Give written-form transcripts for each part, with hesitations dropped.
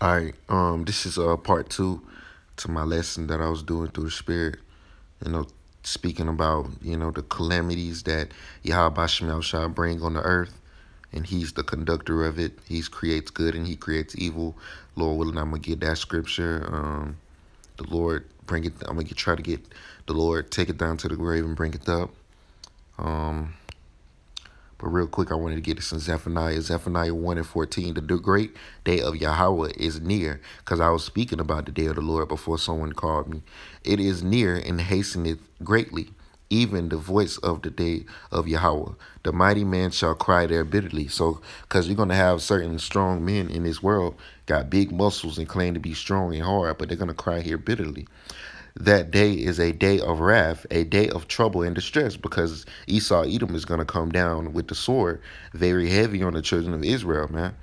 All right, this is part two to my lesson that I was doing through the Spirit. You know, speaking about the calamities that Yahweh Shemel shall bring on the earth, and He's the conductor of it. He creates good and He creates evil. Lord willing, I'm gonna get that scripture. The Lord bring it. I'm gonna try to get the Lord take it down to the grave and bring it up. Um, But real quick, I wanted to get this in Zephaniah 1 and 14. The great day of Yahweh is near, because I was speaking about the day of the Lord before someone called me. It is near and hasteneth greatly, even the voice of the day of Yahweh. The mighty man shall cry there bitterly. So, because you're going to have certain strong men in this world, got big muscles and claim to be strong and hard, but they're going to cry here bitterly. That day is a day of wrath, a day of trouble and distress, because Esau, Edom is going to come down with the sword very heavy on the children of Israel, man.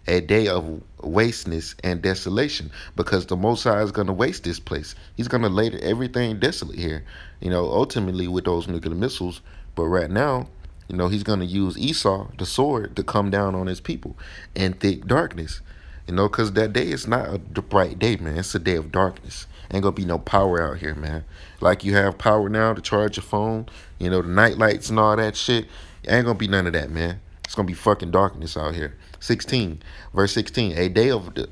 A day of wasteness and desolation, because the Most High is going to waste this place. He's going to lay everything desolate here, ultimately with those nuclear missiles. But right now, he's going to use Esau, the sword, to come down on his people in thick darkness. Because that day is not a bright day, man. It's a day of darkness. Ain't gonna be no power out here, man. Like you have power now to charge your phone, the night lights and all that shit. Ain't gonna be none of that, man. It's gonna be fucking darkness out here. 16, verse 16. The day of the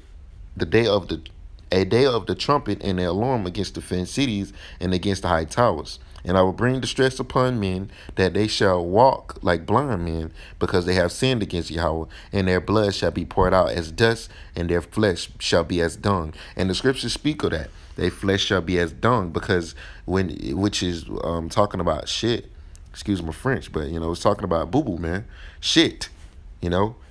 a day of the trumpet and the alarm against the fenced cities and against the high towers. And I will bring distress upon men, that they shall walk like blind men, because they have sinned against Yahweh, and their blood shall be poured out as dust, and their flesh shall be as dung. And the scriptures speak of that. Their flesh shall be as dung, because which is talking about shit. Excuse my French, but it's talking about boo boo, man. Shit.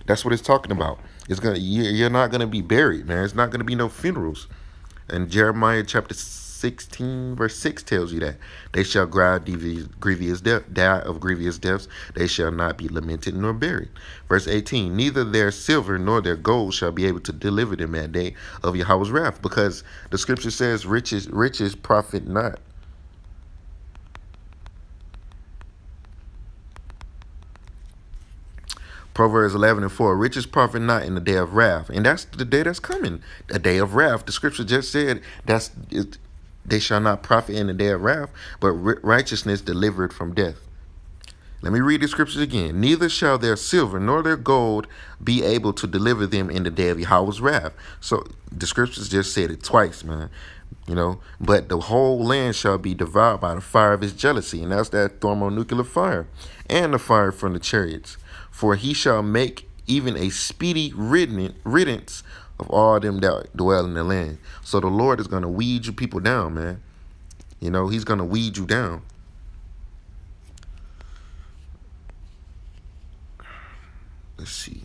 That's what it's talking about. You're not gonna be buried, man. It's not gonna be no funerals. And Jeremiah chapter 16 verse 6 tells you that they shall die of grievous deaths. They shall not be lamented nor buried. Verse 18, neither their silver nor their gold shall be able to deliver them that day of Yahweh's wrath, because the scripture says riches profit not. Proverbs 11 and 4, riches profit not in the day of wrath. And that's the day that's coming, a day of wrath. The scripture just said they shall not profit in the day of wrath, but righteousness delivered from death. Let me read the scriptures again. Neither shall their silver nor their gold be able to deliver them in the day of Yahweh's wrath. So the scriptures just said it twice, man. But the whole land shall be devoured by the fire of his jealousy, and that's that thermonuclear fire, and the fire from the chariots. For he shall make even a speedy riddance of all them that dwell in the land. So the Lord is going to weed you people down, man. He's going to weed you down. Let's see.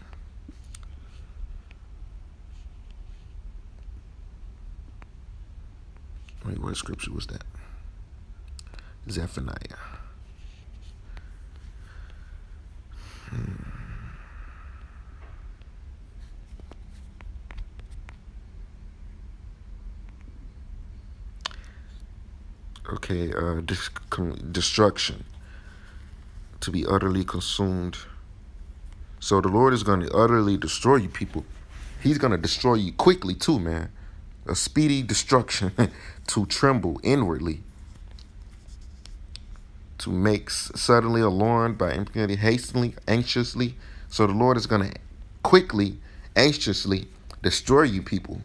Wait, what scripture was that? Zephaniah. Okay, destruction. To be utterly consumed. So the Lord is going to utterly destroy you people. He's going to destroy you quickly too, man. A speedy destruction. To tremble inwardly. To make suddenly alarmed by impunity, hastily, anxiously. So the Lord is going to quickly, anxiously destroy you people.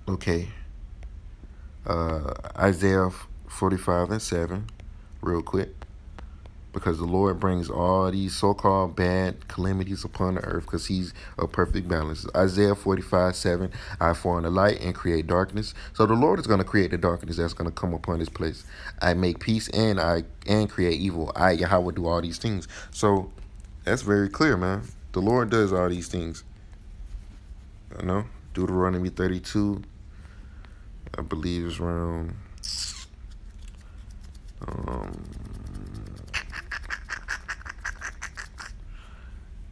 Okay. Isaiah 45 and 7, real quick. Because the Lord brings all these so-called bad calamities upon the earth, because he's a perfect balance. Isaiah 45:7, I form the light and create darkness. So the Lord is going to create the darkness that's going to come upon this place. I make peace and create evil. I, Yahweh, do all these things. So that's very clear, man. The Lord does all these things. Deuteronomy 32, I believe is around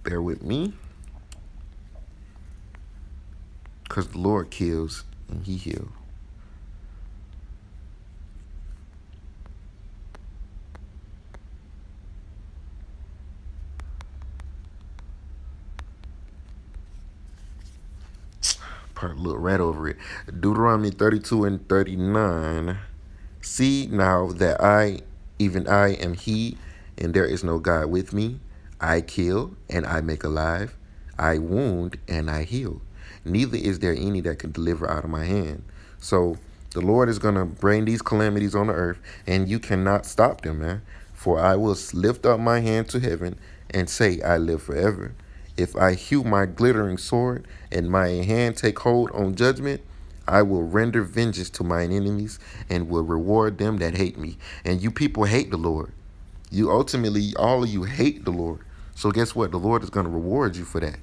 bear with me, because the Lord kills and he heals. Probably look right over it. Deuteronomy 32 and 39. See now that even I, am He, and there is no God with me. I kill and I make alive. I wound and I heal. Neither is there any that can deliver out of my hand. So the Lord is going to bring these calamities on the earth, and you cannot stop them, man. For I will lift up my hand to heaven and say, I live forever. If I hew my glittering sword and my hand take hold on judgment, I will render vengeance to mine enemies and will reward them that hate me. And you people hate the Lord. You ultimately, all of you hate the Lord. So guess what? The Lord is going to reward you for that.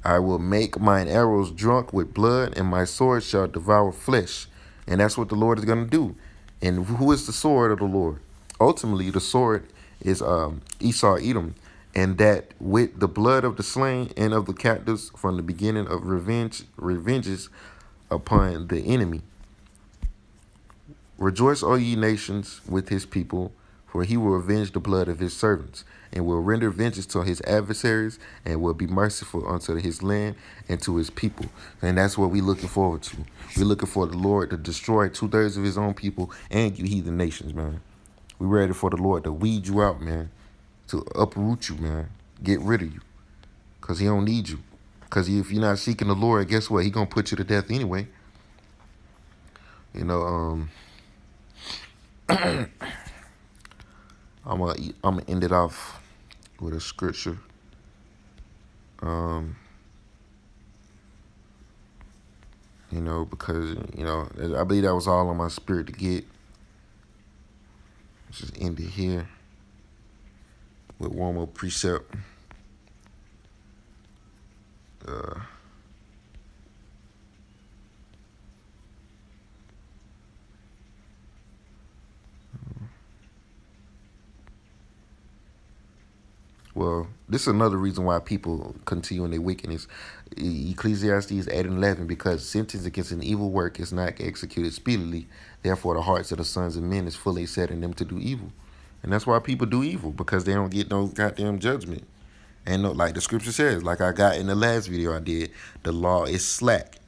I will make mine arrows drunk with blood, and my sword shall devour flesh. And that's what the Lord is going to do. And who is the sword of the Lord? Ultimately, the sword is Esau, Edom, and that with the blood of the slain and of the captives from the beginning of revenges upon the enemy. Rejoice, O ye nations, with his people, for he will avenge the blood of his servants, and will render vengeance to his adversaries, and will be merciful unto his land and to his people. And that's what we're looking forward to. We're looking for the Lord to destroy 2/3 of his own people and you heathen nations, man. We're ready for the Lord to weed you out, man, to uproot you, man, get rid of you, because he don't need you. Because if you're not seeking the Lord, guess what? He going to put you to death anyway. You know, I'm gonna end it off with a scripture. You know, because I believe that was all on my spirit to get. Let's just end it here with one more precept. Well, this is another reason why people continue in their wickedness. Ecclesiastes 8 and 11, because sentence against an evil work is not executed speedily. Therefore, the hearts of the sons of men is fully set in them to do evil. And that's why people do evil, because they don't get no goddamn judgment. And no, like the scripture says, like I got in the last video I did, the law is slack.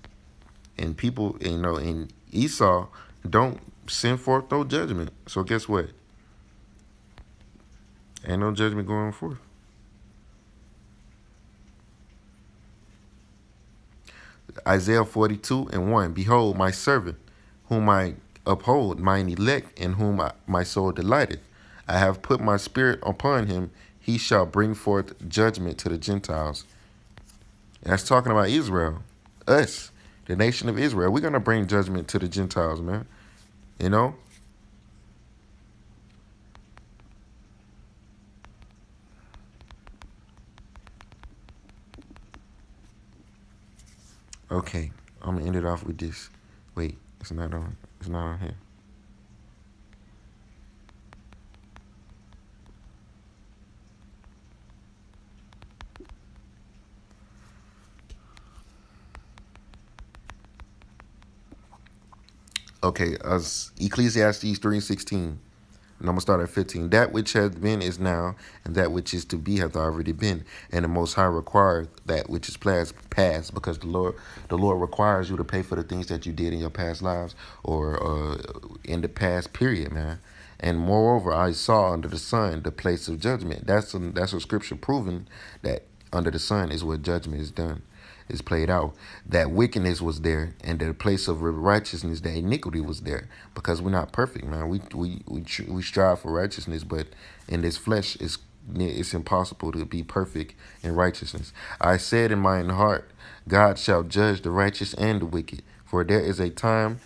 And people, in Esau don't send forth no judgment. So guess what? Ain't no judgment going forth. Isaiah 42 and 1. Behold, my servant, whom I uphold, mine elect, in whom my soul delighteth. I have put my spirit upon him. He shall bring forth judgment to the Gentiles. And that's talking about Israel. Us, the nation of Israel. We're going to bring judgment to the Gentiles, man. You know? Okay, I'm gonna end it off with this. Wait, it's not on. It's not on here. Okay, Ecclesiastes 3:16. And I'm going to start at 15. That which has been is now, and that which is to be hath already been. And the Most High requires that which is past, because the Lord requires you to pay for the things that you did in your past lives or in the past period, man. And moreover, I saw under the sun the place of judgment. That's a scripture proving that under the sun is where judgment is done, is played out. That wickedness was there, and the place of righteousness, that iniquity was there. Because we're not perfect, man. We strive for righteousness, but in this flesh, it's impossible to be perfect in righteousness. I said in mine heart, God shall judge the righteous and the wicked, for there is a time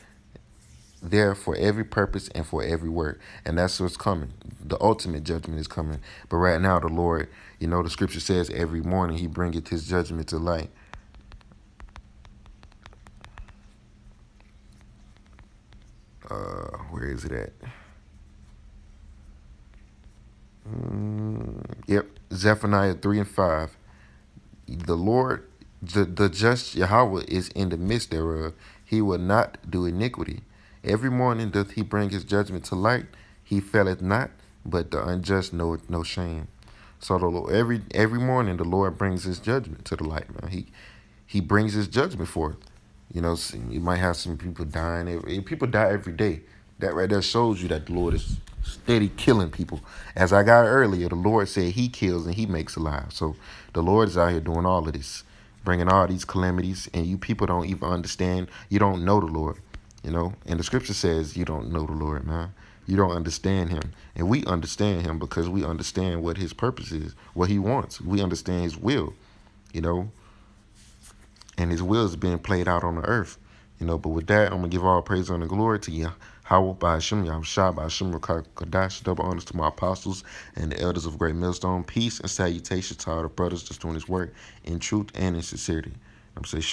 there for every purpose and for every work. And that's what's coming. The ultimate judgment is coming. But right now, the Lord, the scripture says every morning he bringeth his judgment to light. Where is it at? Yep, Zephaniah 3 and 5. The Lord, the just Yahweh is in the midst thereof. He will not do iniquity. Every morning doth he bring his judgment to light. He faileth not, but the unjust knoweth no shame. So the Lord, every morning the Lord brings his judgment to the light, man. he brings his judgment forth. You know, you might have some people dying. People die every day. That right there shows you that the Lord is steady killing people. As I got earlier, the Lord said he kills and he makes alive. So the Lord is out here doing all of this, bringing all these calamities, and you people don't even understand. You don't know the Lord, you know. And the scripture says you don't know the Lord, man. You don't understand him. And we understand him because we understand what his purpose is, what he wants. We understand his will, you know, and his will is being played out on the earth. You know, but with that, I'm gonna give all praise and glory to you. How by Hashem, Yahshua, by Hashem, Kadash, double honors to my apostles and the elders of Great Millstone. Peace and salutation to all the brothers just doing this work in truth and in sincerity. I'm saying,